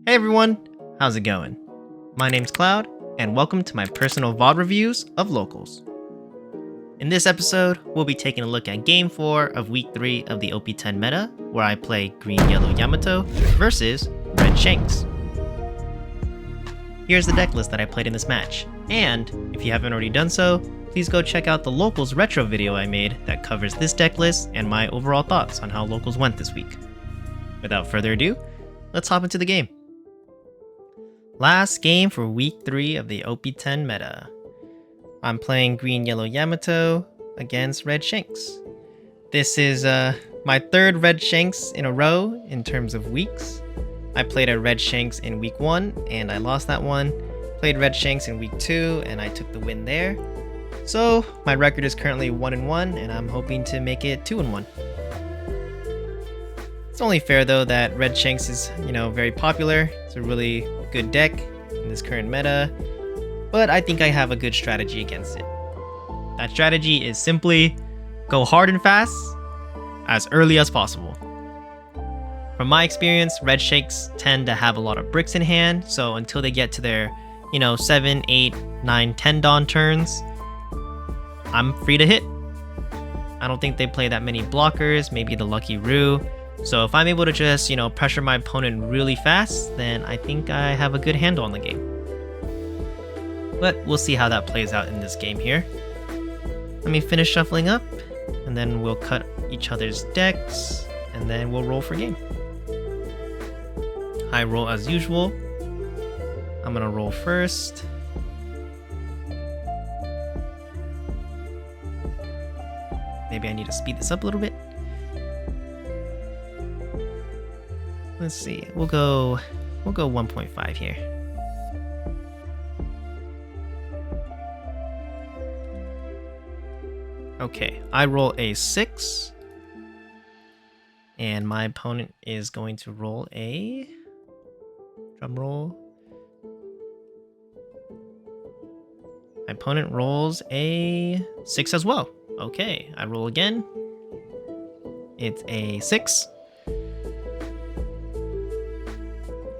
Hey everyone, how's it going? My name's Cloud, and welcome to my personal VOD reviews of Locals. In this episode, we'll be taking a look at Game 4 of Week 3 of the OP10 Meta, where I play Green Yellow Yamato versus Red Shanks. Here's the deck list that I played in this match, and if you haven't already done so, please go check out the Locals retro video I made that covers this deck list and my overall thoughts on how Locals went this week. Without further ado, let's hop into the game. Last game for Week 3 of the OP10 Meta. I'm playing Green Yellow Yamato against Red Shanks. This is my third Red Shanks in a row in terms of weeks. I played a Red Shanks in Week 1 and I lost that one. Played Red Shanks in Week 2 and I took the win there. So my record is currently 1-1 and I'm hoping to make it 2-1. It's only fair though that Red Shanks is, very popular. It's a really good deck in this current meta, but I think I have a good strategy against it. That strategy is simply go hard and fast as early as possible. From my experience, Red Shanks tend to have a lot of bricks in hand, so until they get to their 7, 8, 9, 10 Dawn turns, I'm free to hit. I don't think they play that many blockers, maybe the Lucky Roo. So if I'm able to just, pressure my opponent really fast, then I think I have a good handle on the game. But we'll see how that plays out in this game here. Let me finish shuffling up, and then we'll cut each other's decks, and then we'll roll for game. High roll as usual. I'm gonna roll first. Maybe I need to speed this up a little bit. Let's see, we'll go 1.5 here. Okay, I roll a 6. And my opponent is going to roll a... drum roll. My opponent rolls a 6 as well. Okay, I roll again. It's a 6.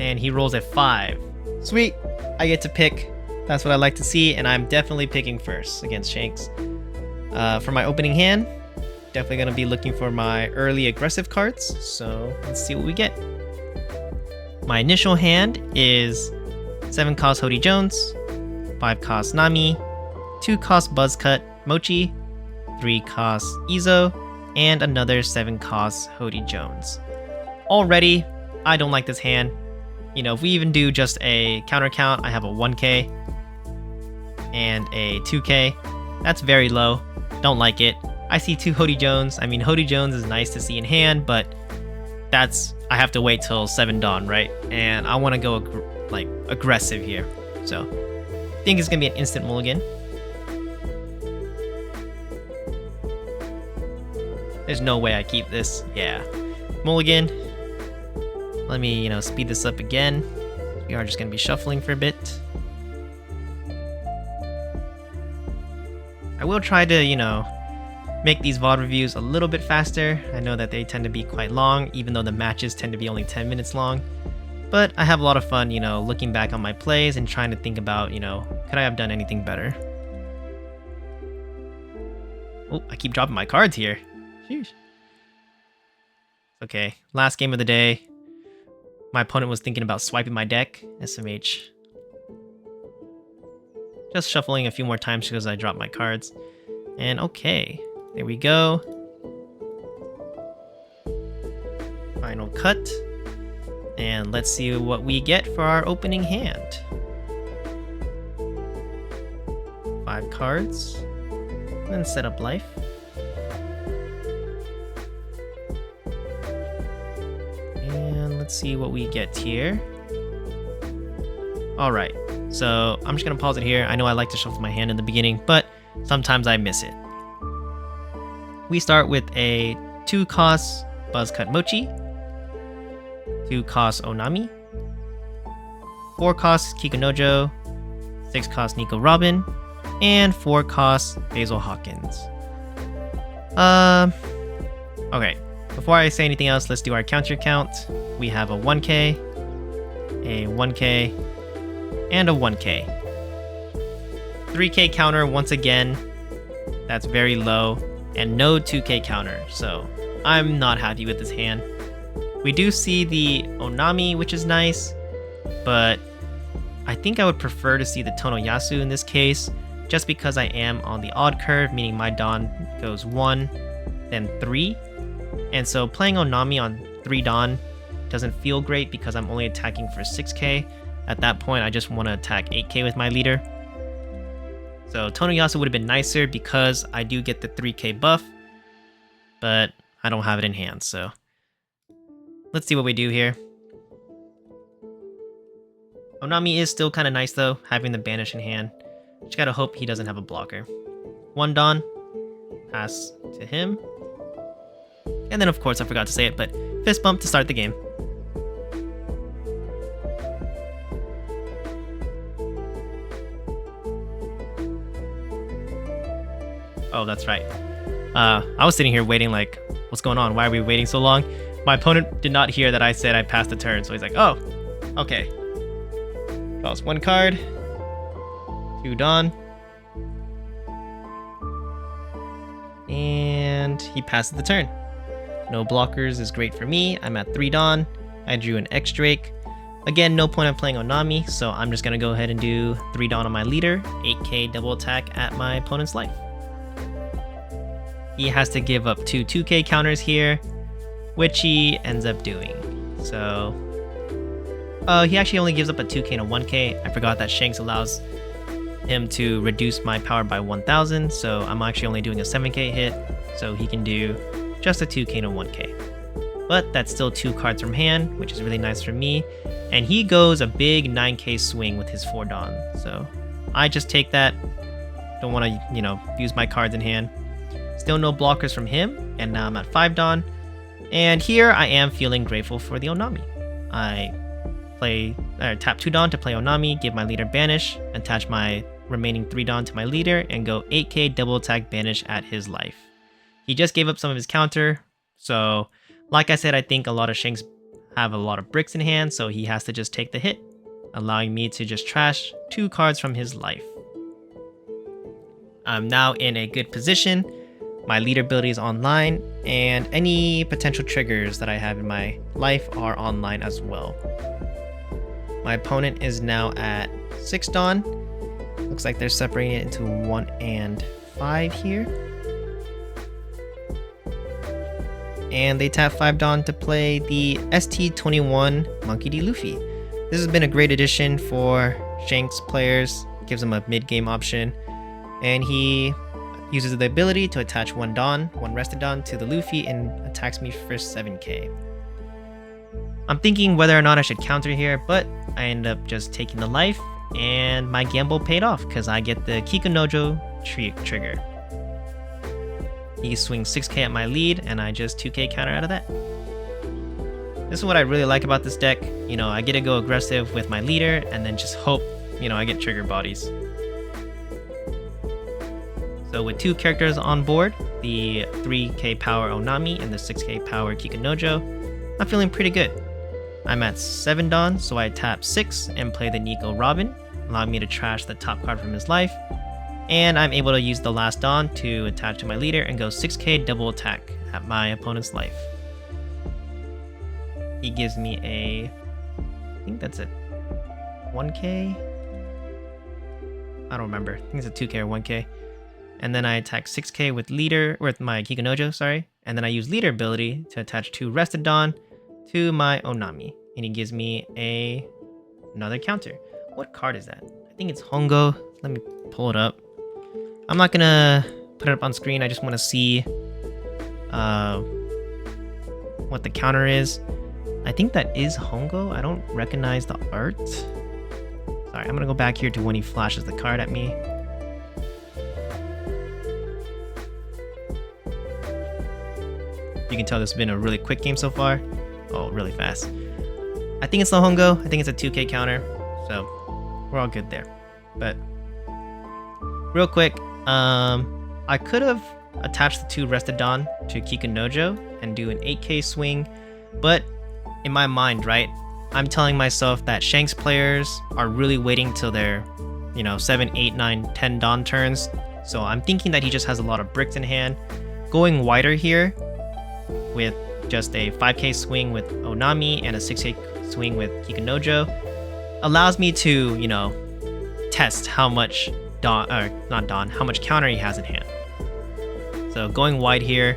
And he rolls a 5. Sweet, I get to pick. That's what I like to see, and I'm definitely picking first against Shanks. For my opening hand, definitely going to be looking for my early aggressive cards, so let's see what we get. My initial hand is 7 cost Hody Jones, 5 cost Nami, 2 cost Buzzcut Mochi, 3 cost Izo, and another 7 cost Hody Jones. Already, I don't like this hand. If we even do just a counter count, I have a 1k and a 2k. That's very low. Don't like it. I see 2 Hody Jones. I mean, Hody Jones is nice to see in hand, but I have to wait till 7 Dawn, right? And I want to go aggressive here. So I think it's going to be an instant mulligan. There's no way I keep this. Yeah. Mulligan. Let me, speed this up again. We are just going to be shuffling for a bit. I will try to, make these VOD reviews a little bit faster. I know that they tend to be quite long, even though the matches tend to be only 10 minutes long. But I have a lot of fun, looking back on my plays and trying to think about, could I have done anything better? Oh, I keep dropping my cards here. Sheesh. Okay, last game of the day. My opponent was thinking about swiping my deck, SMH. Just shuffling a few more times because I dropped my cards. And okay, there we go. Final cut. And let's see what we get for our opening hand. 5 cards. And then set up life. Let's see what we get here. Alright, so I'm just going to pause it here. I know I like to shuffle my hand in the beginning, but sometimes I miss it. We start with a 2 cost Buzzcut Mochi, 2 cost Onami, 4 cost Kikunojo, 6 cost Nico Robin, and 4 cost Basil Hawkins. Okay. Before I say anything else, let's do our counter count. We have a 1k, a 1k, and a 1k. 3k counter once again, that's very low, and no 2k counter, so I'm not happy with this hand. We do see the Onami, which is nice, but I think I would prefer to see the Tonoyasu in this case, just because I am on the odd curve, meaning my Dawn goes 1, then 3. And so playing Onami on 3 Dawn doesn't feel great because I'm only attacking for 6k. At that point, I just want to attack 8k with my leader. So Tonoyasu would have been nicer because I do get the 3k buff, but I don't have it in hand, so let's see what we do here. Onami is still kind of nice though, having the banish in hand. Just gotta hope he doesn't have a blocker. 1 Dawn, pass to him. And then of course I forgot to say it, but fist bump to start the game. Oh, that's right. I was sitting here waiting like, what's going on? Why are we waiting so long? My opponent did not hear that I said I passed the turn, so he's like, oh, okay. Draws 1 card. 2 Dawn. And he passes the turn. No blockers is great for me. I'm at 3 Dawn. I drew an X Drake. Again, no point of playing Onami, so I'm just gonna go ahead and do 3 Dawn on my leader, 8k double attack at my opponent's life. He has to give up 2 2k counters here, which he ends up doing. So he actually only gives up a 2k and a 1k. I forgot that Shanks allows him to reduce my power by 1000, so I'm actually only doing a 7k hit, so he can do just a 2k and a 1k. But that's still 2 cards from hand, which is really nice for me. And he goes a big 9k swing with his 4 Dawn, so I just take that. Don't want to, use my cards in hand. Still no blockers from him, and now I'm at 5 Dawn. And here I am feeling grateful for the Onami. I tap 2 Dawn to play Onami, give my leader banish, attach my remaining 3 Dawn to my leader, and go 8k double attack banish at his life. He just gave up some of his counter, so like I said, I think a lot of Shanks have a lot of bricks in hand, so he has to just take the hit, allowing me to just trash 2 cards from his life. I'm now in a good position. My leader ability is online, and any potential triggers that I have in my life are online as well. My opponent is now at 6 Dawn. Looks like they're separating it into 1 and 5 here. And they tap 5 Dawn to play the ST21 Monkey D. Luffy. This has been a great addition for Shanks players. Gives them a mid-game option. And he uses the ability to attach 1 Dawn, 1 rested Dawn to the Luffy and attacks me for 7k. I'm thinking whether or not I should counter here, but I end up just taking the life, and my gamble paid off because I get the Kikunojo trigger. He swings 6k at my lead, and I just 2k counter out of that. This is what I really like about this deck. I get to go aggressive with my leader, and then just hope, I get trigger bodies. So with 2 characters on board, the 3k power Onami and the 6k power Kikunojo, I'm feeling pretty good. I'm at 7 Dawn, so I tap 6 and play the Nico Robin, allowing me to trash the top card from his life. And I'm able to use the last Dawn to attach to my leader and go 6k double attack at my opponent's life. He gives me I think that's a 1k? I don't remember. I think it's a 2k or 1k. And then I attack 6k with my Kikunojo, sorry. And then I use leader ability to attach 2 rested Dawn to my Onami. And he gives me another counter. What card is that? I think it's Hongo. Let me pull it up. I'm not gonna put it up on screen. I just want to see what the counter is. I think that is Hongo. I don't recognize the art. Sorry, I'm gonna go back here to when he flashes the card at me. You can tell this has been a really quick game so far. Oh, really fast. I think it's the Hongo. I think it's a 2k counter. So we're all good there. But real quick, I could have attached the 2 rested Dawn to Kikunojo and do an 8k swing. But in my mind, right, I'm telling myself that Shanks players are really waiting till their, 7, 8, 9, 10 Dawn turns. So I'm thinking that he just has a lot of bricks in hand. Going wider here with just a 5k swing with Onami and a 6k swing with Kikunojo allows me to, test how much how much counter he has in hand. So going wide here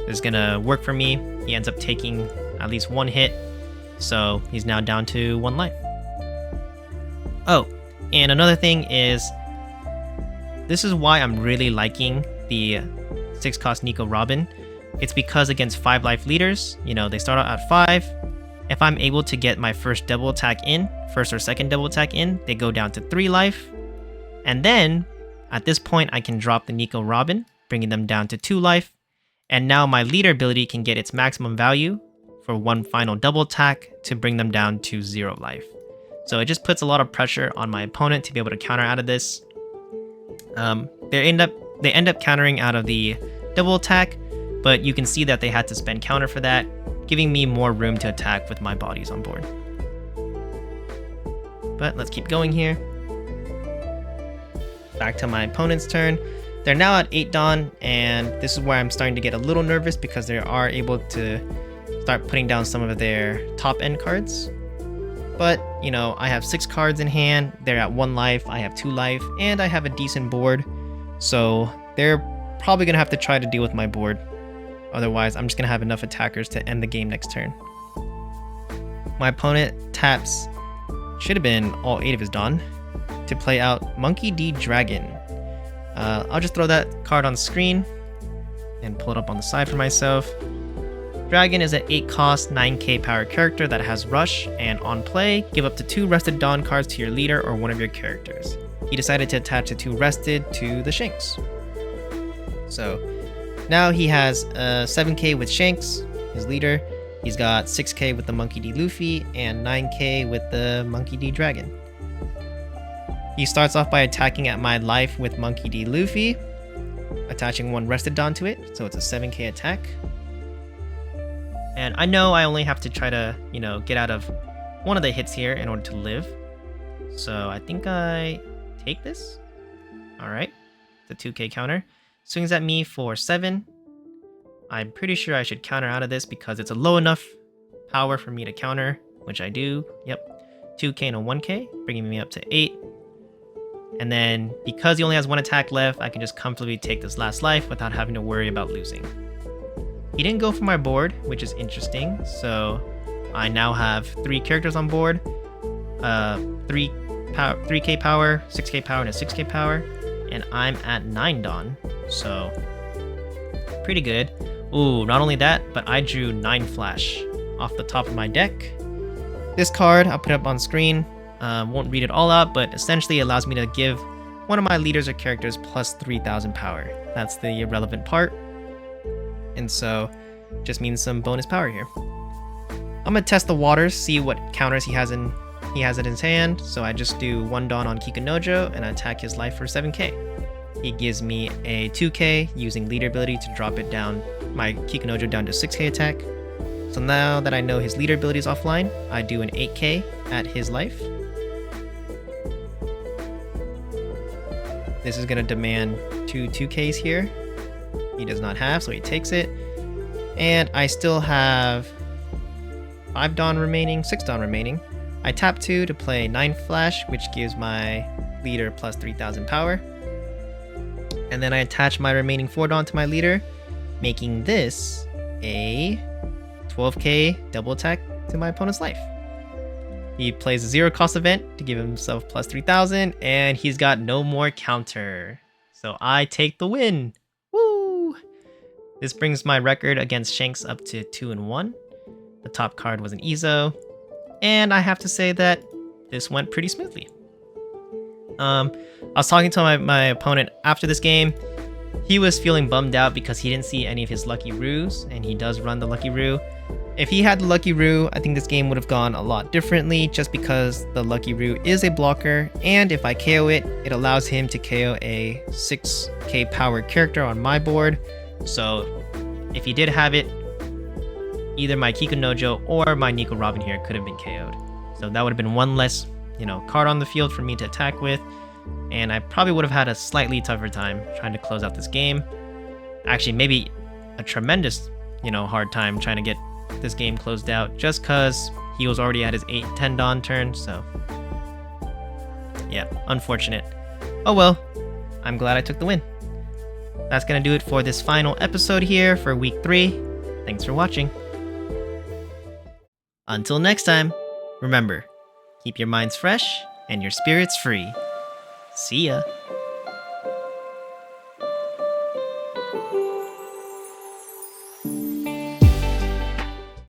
is gonna work for me. He ends up taking at least one hit, so he's now down to 1 life. Oh, and another thing is, this is why I'm really liking the 6-cost Nico Robin. It's because against 5 life leaders, they start out at 5. If I'm able to get my first double attack in, first or second double attack in, they go down to 3 life. And then, at this point, I can drop the Nico Robin, bringing them down to 2 life. And now my leader ability can get its maximum value for one final double attack to bring them down to 0 life. So it just puts a lot of pressure on my opponent to be able to counter out of this. They end up countering out of the double attack, but you can see that they had to spend counter for that, giving me more room to attack with my bodies on board. But let's keep going here. Back to my opponent's turn. They're now at 8 Dawn, and this is where I'm starting to get a little nervous because they are able to start putting down some of their top end cards. But, I have 6 cards in hand, they're at 1 life, I have 2 life, and I have a decent board. So they're probably going to have to try to deal with my board. Otherwise, I'm just going to have enough attackers to end the game next turn. My opponent taps, should have been all 8 of his Dawn, to play out Monkey D. Dragon. I'll just throw that card on the screen and pull it up on the side for myself. Dragon is an 8 cost, 9k power character that has Rush, and on play, give up to 2 Rested Dawn cards to your leader or one of your characters. He decided to attach the 2 Rested to the Shanks. So now he has 7k with Shanks, his leader. He's got 6k with the Monkey D. Luffy and 9k with the Monkey D. Dragon. He starts off by attacking at my life with Monkey D. Luffy, attaching 1 Rested Dawn to it, so it's a 7k attack. And I know I only have to try to, get out of one of the hits here in order to live. So I think I take this. Alright, the 2k counter. Swings at me for 7. I'm pretty sure I should counter out of this because it's a low enough power for me to counter, which I do. Yep, 2k and a 1k, bringing me up to 8. And then, because he only has 1 attack left, I can just comfortably take this last life without having to worry about losing. He didn't go for my board, which is interesting, so I now have 3 characters on board. 3k power, 6k power, and a 6k power. And I'm at 9 Dawn, so pretty good. Ooh, not only that, but I drew 9 Flash off the top of my deck. This card, I'll put it up on screen. Won't read it all out, but essentially it allows me to give one of my leaders or characters plus 3,000 power. That's the irrelevant part. And so, just means some bonus power here. I'm gonna test the waters, see what counters he has in his hand. So I just do 1 Dawn on Kikunojo and I attack his life for 7k. He gives me a 2k using leader ability to drop it down, my Kikunojo down to 6k attack. So now that I know his leader ability is offline, I do an 8k at his life. This is going to demand 2 2Ks here. He does not have, so he takes it. And I still have 5 Dawn remaining, 6 Dawn remaining. I tap 2 to play 9 Flash, which gives my leader plus 3,000 power. And then I attach my remaining 4 Dawn to my leader, making this a 12k double attack to my opponent's life. He plays a 0 cost event to give himself plus 3,000, and he's got no more counter. So I take the win. Woo! This brings my record against Shanks up to 2-1. The top card was an Izo, and I have to say that this went pretty smoothly. I was talking to my opponent after this game. He was feeling bummed out because he didn't see any of his Lucky Roos, and he does run the Lucky Roo. If he had the Lucky Roo, I think this game would have gone a lot differently just because the Lucky Roo is a blocker, and if I KO it, it allows him to KO a 6k power character on my board. So if he did have it, either my Kikunojo or my Nico Robin here could have been KO'd. So that would have been one less, card on the field for me to attack with, and I probably would have had a slightly tougher time trying to close out this game. Actually, maybe a tremendous, hard time trying to get this game closed out, just because he was already at his 8-10 Dawn turn, so yeah, unfortunate. Oh well, I'm glad I took the win. That's gonna do it for this final episode here for week 3. Thanks for watching. Until next time, remember, keep your minds fresh and your spirits free. See ya!